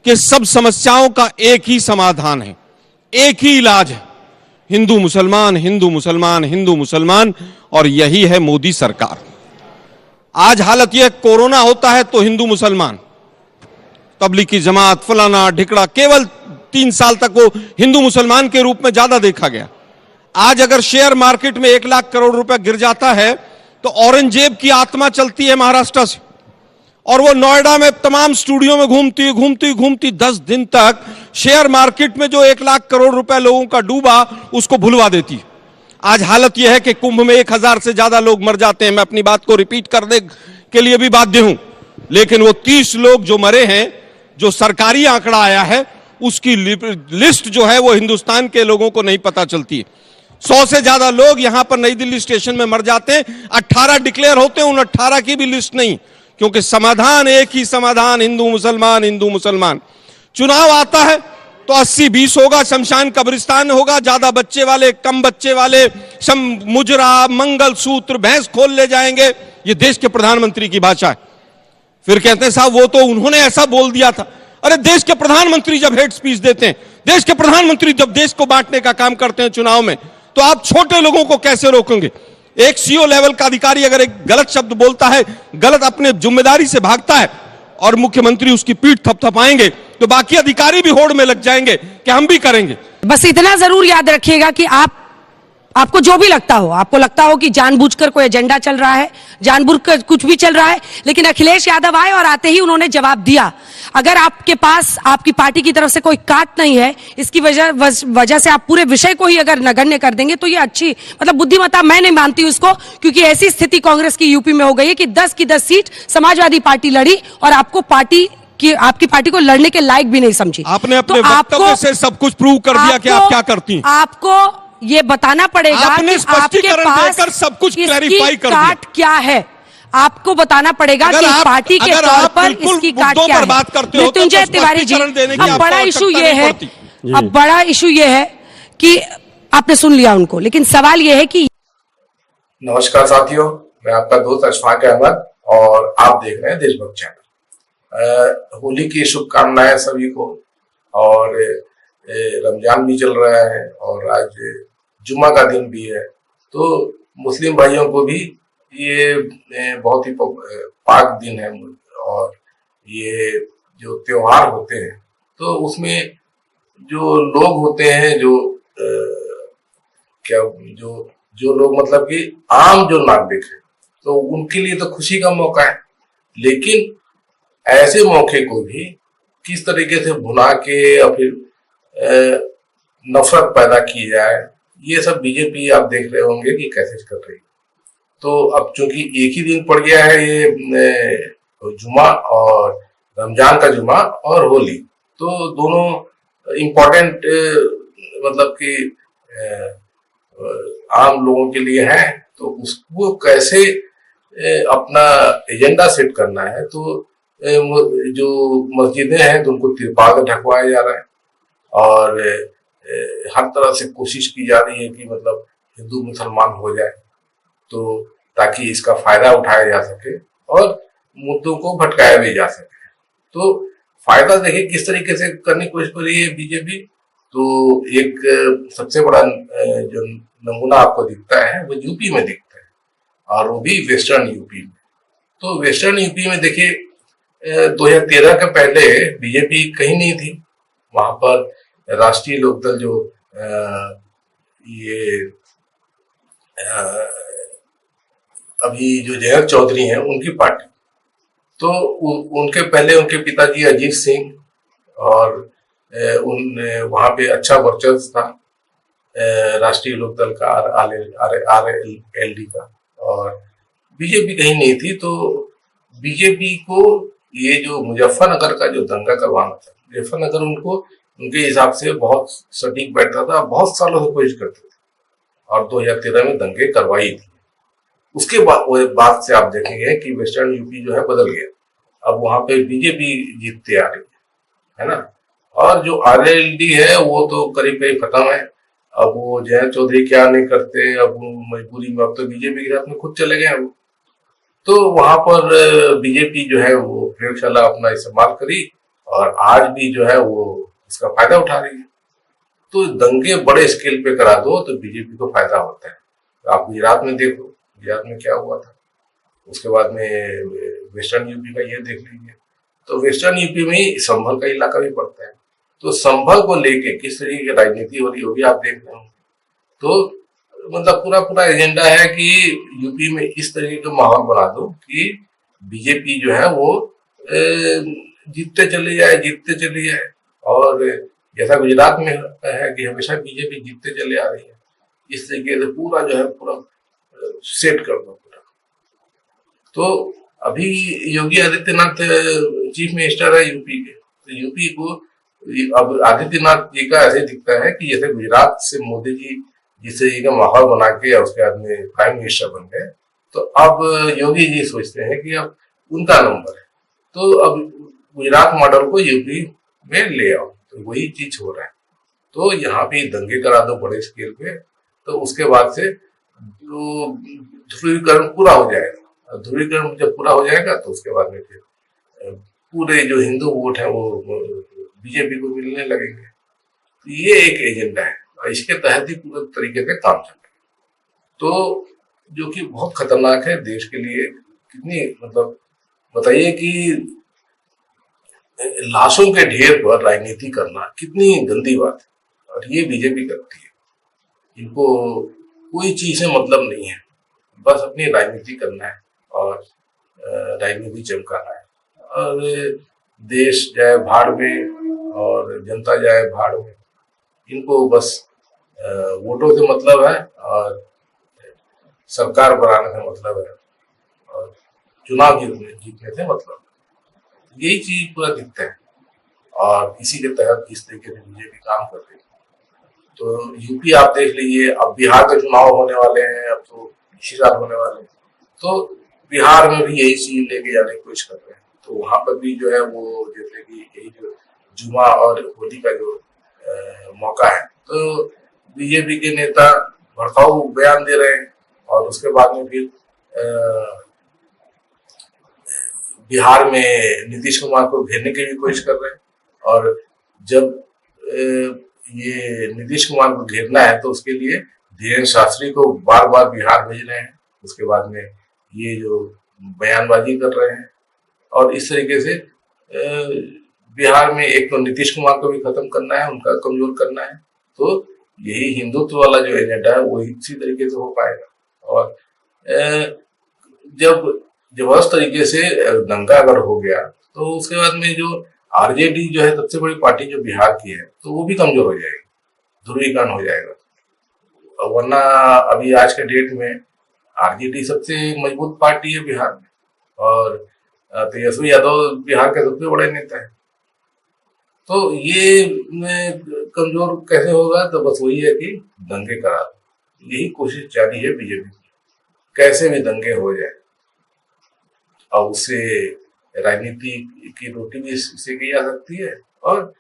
कि सब समस्याओं का एक ही समाधान है, एक ही इलाज है, हिंदू मुसलमान, हिंदू मुसलमान, हिंदू मुसलमान, और यही है मोदी सरकार। आज हालत यह, कोरोना होता है तो हिंदू मुसलमान, तबलीगी जमात, फलाना ढिकड़ा, केवल 3 साल तक वो हिंदू मुसलमान के रूप में ज्यादा देखा गया। आज अगर शेयर मार्केट में 1 लाख करोड़ रुपए गिर जाता है तो औरंगजेब की आत्मा चलती है महाराष्ट्र से, और वो नोएडा में तमाम स्टूडियो में घूमती 10 दिन तक शेयर मार्केट में जो 1 लाख करोड़ रुपए लोगों का डूबा उसको भुलवा देती है। आज हालत यह है कि कुंभ में 1000 से ज्यादा लोग मर जाते हैं। मैं अपनी बात को रिपीट करने के लिए भी बाध्य हूं, लेकिन वो 30 लोग जो मरे हैं, जो सरकारी आंकड़ा आया है, उसकी लिस्ट जो है वो हिंदुस्तान के लोगों को नहीं पता चलती है। 100 से ज्यादा लोग यहां पर नई दिल्ली स्टेशन में मर जाते हैं, 18 डिक्लेयर होते हैं, उन 18 की भी लिस्ट नहीं, क्योंकि समाधान एक ही समाधान, हिंदू मुसलमान, हिंदू मुसलमान। चुनाव आता है तो 80-20 होगा, शमशान कब्रिस्तान होगा, ज्यादा बच्चे वाले, कम बच्चे वाले, मुजरा, मंगलसूत्र, भैंस खोल ले जाएंगे। ये देश के प्रधानमंत्री की भाषा है। फिर कहते हैं साहब वो तो उन्होंने ऐसा बोल दिया था। अरे देश के प्रधानमंत्री जब हेड स्पीच देते हैं, देश के प्रधानमंत्री जब देश को बांटने का काम करते हैं चुनाव में, तो आप छोटे लोगों को कैसे रोकेंगे? एक सीओ लेवल का अधिकारी अगर एक गलत शब्द बोलता है, गलत अपने जिम्मेदारी से भागता है, और मुख्यमंत्री उसकी पीठ थपथपाएंगे, तो बाकी अधिकारी भी होड़ में लग जाएंगे कि हम भी करेंगे। बस इतना जरूर याद रखिएगा कि आपको जो भी लगता हो, आपको लगता हो कि जानबूझकर कोई एजेंडा चल रहा है, जानबूझकर कुछ भी चल रहा है, लेकिन अखिलेश यादव आए और आते ही उन्होंने जवाब दिया। अगर आपके पास आपकी पार्टी की तरफ से कोई काट नहीं है, इसकी वजह से आप पूरे विषय को ही अगर नगण्य कर देंगे, तो ये अच्छी मतलब बुद्धिमत्ता मैं नहीं मानती हूं इसको, क्योंकि ऐसी स्थिति कांग्रेस की यूपी में हो गई है कि 10 की 10 सीट समाजवादी पार्टी लड़ी और आपकी पार्टी को लड़ने के लायक भी नहीं समझी। आपने अपने वक्तव्य से सब कुछ प्रूव कर दिया कि आप क्या करती हैं। आपको ये बताना पड़ेगा आपने कि आपके पास सब कुछ क्लैरिफाई कर दिया। काट क्या है, आपको बताना पड़ेगा कि पार्टी के तौर पर इसकी काट क्या है। मृत्युंजय तिवारी जी, अब बड़ा इशू ये है, अब बड़ा इशू ये है कि आपने सुन लिया उनको, लेकिन सवाल ये है कि नमस्कार साथियों, मैं आपका दोस्त अशफाक अहमद और आप देख रहे हैं देशभक्त चैनल। होली की शुभकामनाएं सभी को, और रमजान भी चल रहा है और आज जुम्मा का दिन भी है, तो मुस्लिम भाइयों को भी ये बहुत ही पाक दिन है। और ये जो त्योहार होते हैं तो उसमें जो लोग होते हैं, जो लोग मतलब कि आम जो नागरिक है, तो उनके लिए तो खुशी का मौका है, लेकिन ऐसे मौके को भी किस तरीके से भुना के या फिर नफरत पैदा की जाए, ये सब बीजेपी आप देख रहे होंगे कि कैसे कर रही है। तो अब चूंकि एक ही दिन पड़ गया है ये जुमा, और रमजान का जुमा और होली, तो दोनों इम्पोर्टेंट मतलब कि आम लोगों के लिए है, तो उसको कैसे अपना एजेंडा सेट करना है। तो जो मस्जिदें हैं तो उनको तिरपाल ढकवाया जा रहा है, और हर तरह से कोशिश की जा रही है कि मतलब हिंदू मुसलमान हो जाए, तो ताकि इसका फायदा उठाया जा सके और मुद्दों को भटकाया भी जा सके। तो फायदा देखिए किस तरीके से करने की कोशिश कर रही है बीजेपी। तो एक सबसे बड़ा जो नमूना आपको दिखता है वो यूपी में दिखता है, और वो भी वेस्टर्न यूपी में। तो वेस्टर्न यूपी में देखिए 2013 के पहले बीजेपी कहीं नहीं थी। वहां पर राष्ट्रीय लोकदल जो अभी जो जयंत चौधरी हैं उनकी पार्टी, तो उनके पहले उनके पिताजी अजीत सिंह, और वहां पे अच्छा वर्चस्व था राष्ट्रीय लोकदल का, RLD का, और बीजेपी कहीं नहीं थी। तो बीजेपी को ये जो मुजफ्फरनगर का जो दंगा करवाना था, मुजफ्फरनगर उनके हिसाब से बहुत सटीक बैठता था, बहुत सालों से कोशिश करते थे, और 2013 में दंगे करवाई थी। उसके बाद से आप देखेंगे कि वेस्टर्न यूपी जो है बदल गया, अब वहां पे बीजेपी जीतते आ रही है ना। और जो RLD है वो तो करीब खत्म है। अब वो जयंत चौधरी क्या नहीं करते, अब मजबूरी में अब तो बीजेपी के साथ में खुद चले गए वो। तो वहां पर बीजेपी जो है वो प्रयोगशाला अपना इस्तेमाल करी और आज भी जो है वो इसका फायदा उठा रही है। तो दंगे बड़े स्केल पे करा दो तो बीजेपी को फायदा होता है। तो आप गुजरात में देखो, गुजरात में क्या हुआ था, उसके बाद में वेस्टर्न यूपी का ये देख लीजिए। तो वेस्टर्न यूपी में ही संभल का इलाका भी पड़ता है। तो संभल को लेके किस तरीके की राजनीति हो रही होगी आप देख रहे हो। तो मतलब पूरा पूरा एजेंडा है कि यूपी में इस तरीके का माहौल बना दो कि बीजेपी जो है वो जीतते चले जाए। और जैसा गुजरात में है कि हमेशा बीजेपी जीतते चले आ रही है, इस तरीके से पूरा जो है पूरा सेट कर दो पूरा। तो अभी योगी आदित्यनाथ चीफ मिनिस्टर है यूपी के, तो यूपी को अब आदित्यनाथ जी का ऐसे दिखता है कि जैसे गुजरात से मोदी जी जिस तरीके का माहौल बना के उसके बाद में प्राइम मिनिस्टर बन गए, तो अब योगी जी सोचते हैं कि अब उनका नंबर है, तो अब गुजरात मॉडल को यूपी में ले आओ। तो वही चीज हो रहा है। तो यहाँ पे दंगे करा दो बड़े स्केल पे, तो उसके बाद से जो ध्रुवीकरण पूरा हो जाएगा। ध्रुवीकरण जब पूरा हो जाएगा तो उसके बाद में फिर पूरे जो हिंदू वोट है वो बीजेपी को मिलने लगेंगे। तो ये एक एजेंडा है और इसके तहत ही पूरे तरीके से काम चल रहा है। तो जो कि बहुत खतरनाक है देश के लिए। कितनी मतलब बताइए कि लाशों के ढेर पर राजनीति करना कितनी गंदी बात है, और ये बीजेपी करती है। इनको कोई चीज से मतलब नहीं है, बस अपनी राजनीति करना है और राजनीति चमकाना है, और देश जाए भाड़ में और जनता जाए भाड़ में। इनको बस वोटों से मतलब है और सरकार बनाने से मतलब है और चुनाव जीतने से मतलब है। यही चीज पूरा दिखता है और इसी के तहत इस तरीके से बीजेपी काम कर रही है। तो यूपी आप देख लीजिए, अब बिहार के चुनाव होने वाले हैं, अब तो इसी साल होने वाले हैं। तो बिहार में भी यही चीज लेके जाने की कोशिश कर रहे हैं। तो वहां पर भी जो है वो जैसे कि यही जो जुमा और होली का जो मौका है, तो बीजेपी के नेता भड़काऊ बयान दे रहे हैं और उसके बाद में फिर बिहार में नीतीश कुमार को घेरने की भी कोशिश कर रहे हैं। और जब ये नीतीश कुमार को घेरना है तो उसके लिए धीरेन्द्र शास्त्री को बार बार बिहार भेज रहे हैं। उसके बाद में ये जो बयानबाजी कर रहे हैं और इस तरीके से बिहार में एक तो नीतीश कुमार को भी खत्म करना है, उनका कमजोर करना है। तो यही हिंदुत्व वाला जो एजेंडा है वो इसी तरीके से हो पाएगा। और जब जबरदस्त तरीके से दंगा अगर हो गया तो उसके बाद में जो आरजेडी जो है सबसे बड़ी पार्टी जो बिहार की है, तो वो भी कमजोर हो जाएगी, ध्रुवीकरण हो जाएगा। वरना अभी आज के डेट में आरजेडी सबसे मजबूत पार्टी है बिहार में, और तेजस्वी यादव बिहार के सबसे बड़े नेता है। तो ये कमजोर कैसे होगा, तो बस वही है कि दंगे करा दो। यही कोशिश जारी है बीजेपी की, कैसे भी दंगे हो जाए और उससे राजनीति की रोटी भी सेकी जा सकती है। और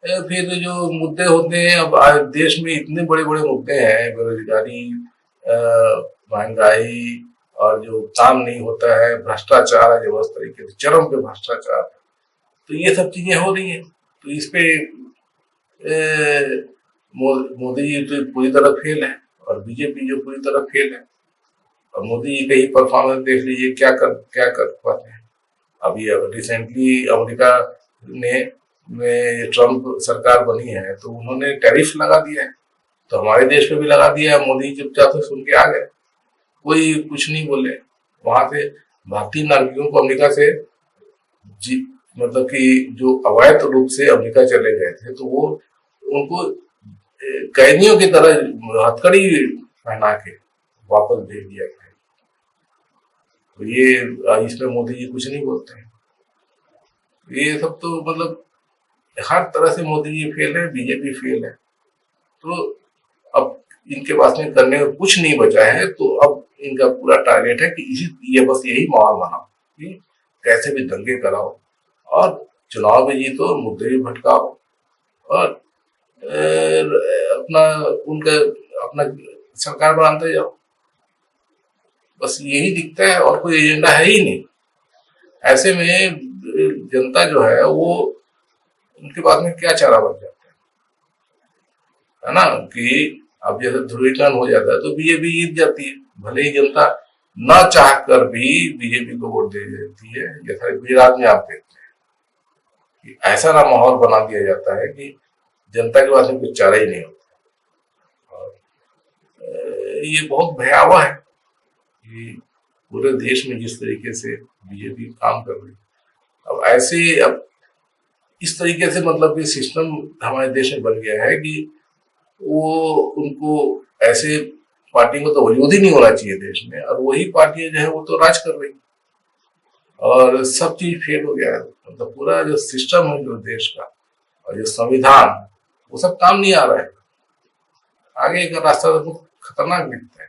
फिर जो मुद्दे होते हैं, अब आज देश में इतने बड़े बड़े मुद्दे हैं, बेरोजगारी, महंगाई, और जो काम नहीं होता है, भ्रष्टाचार है जबरदस्त तरीके से, चरम पे भ्रष्टाचार। तो ये सब चीजें हो रही हैं। तो इस पे मोदी जी तो पूरी तरह फेल है और बीजेपी जो पूरी तरह फेल है। और मोदी जी का ही परफॉर्मेंस देख लीजिए, क्या कर पाते हैं। अभी रिसेंटली अमेरिका में ट्रम्प सरकार बनी है तो उन्होंने टैरिफ लगा दिया है, तो हमारे देश पे भी लगा दिया है। मोदी चुपचाप से सुन के आ गए, कोई कुछ नहीं बोले। वहां से भारतीय नागरिकों को अमेरिका से मतलब कि जो अवैध रूप से अमेरिका चले गए थे, तो वो उनको कैदियों की तरह हथकड़ी पहना के वापस भेज दिया गया। तो ये इसमें मोदी जी कुछ नहीं बोलते हैं। ये सब तो मतलब हर तरह से मोदी जी फेल है, बीजेपी फेल है। तो अब इनके पास में करने को कुछ नहीं बचा है, तो अब इनका पूरा टारगेट है कि ये बस यही माहौल बनाओ कि कैसे भी दंगे कराओ और चुनाव में जीतो, मुद्दे भी भटकाओ और अपना सरकार बनाते जाओ। बस यही दिखता है और कोई एजेंडा है ही नहीं। ऐसे में जनता जो है वो उनके बाद में क्या चारा बच जाता है ना, कि अब जैसे ध्रुवीकरण हो जाता है तो बीजेपी जीत जाती है, भले ही जनता न चाह कर भी बीजेपी को वोट दे देती है। जैसा गुजरात में आप देखते हैं कि ऐसा ना माहौल बना दिया जाता है कि जनता के पास में कुछ चारा ही नहीं होता। और ये बहुत भयावह है कि पूरे देश में जिस तरीके से बीजेपी काम कर रही है, अब ऐसे अब इस तरीके से मतलब कि सिस्टम हमारे देश में बन गया है कि वो उनको ऐसे पार्टी को तो वजूद ही नहीं होना चाहिए देश में, और वही पार्टियां जो है वो तो राज कर रही और सब चीज फेल हो गया है। मतलब पूरा जो सिस्टम है जो देश का और जो संविधान, वो सब काम नहीं आ रहा है। आगे का रास्ता तो खतरनाक दिखता है।